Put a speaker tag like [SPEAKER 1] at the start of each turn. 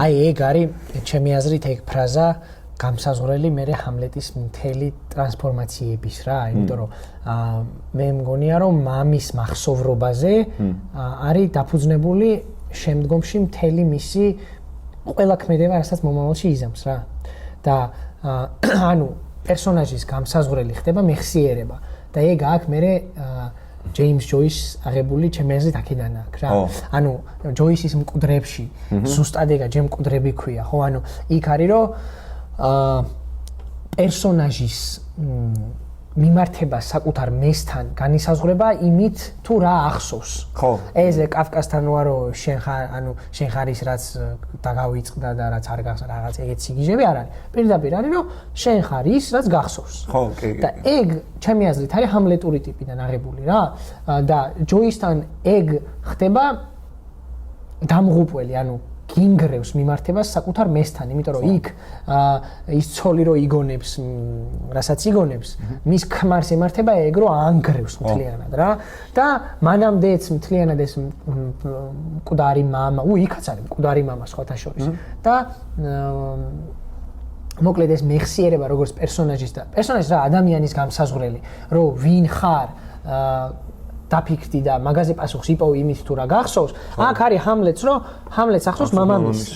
[SPEAKER 1] აი ეგ არის ჩემი აზრით ეგ ფრაზა გამსაზღვრელი მე ჰამლეტის მთელი ტრანსფორმაციების რა, იმიტომ რომ მე მგონია რომ მამის მახსოვრობაზე არის დაფუძნებული შემდგომში მთელი მისი ყველა ქმედება, რასაც მომავალში იზამს რა. და ანუ პერსონაჟის გამსაზღვრელი ხდება მეხსიერება და ეგ აქ მე ჯეიმს ჯოის აღებული ჩემი აზრით აქედან აქვს რა. ანუ ჯოისის მკვდრებში ზუსტად ეგა ჯემ მკვდრები ქვია, ხო? ანუ იქ არის რომ პერსონაჟის მიმართება საკუთარ მესთან განისაზღვრება იმით თუ რა ახსოვს. ხო. ეს კაფკასთან ვარო შენ ხარ ის რაც დაგავიწყდა და რაც არ გახსოვს რაღაც ეგეთ სიგიჟები არ არის. პირდაპირ არის რომ შენ ხარ ის რაც გახსოვს. ხო, კი. და ეგ ჩემი აზრით არის ჰამლეტური ტიპიდან აღებული რა. და ჯოისთან ეგ ხდება დამღუპველი, ანუ გინგრევს მიმართებას საკუთარ მესთან, იმიტომ რომ იქ ის ცოლი რო იგონებს, რასაც იგონებს, მის ქმარს ემართება ეგ რო ანგრევს მთლიანად რა. და მანამდეც მთლიანად ეს მკვდარი მამა, იქაც არის მკვდარი მამა სხვათა შორის. და მოკლედ ეს მეხსიერება როგორც პერსონაჟის და პერსონაჟის რა ადამიანის გამსაზღვრელი, რომ ვინ ხარ დაფიქრდი და მაგაზე პასუხს იპოვე იმით თუ რა გახსოვს. აქ არის ჰამლეტს, რომ ჰამლეტს ახსოვს მამამისს.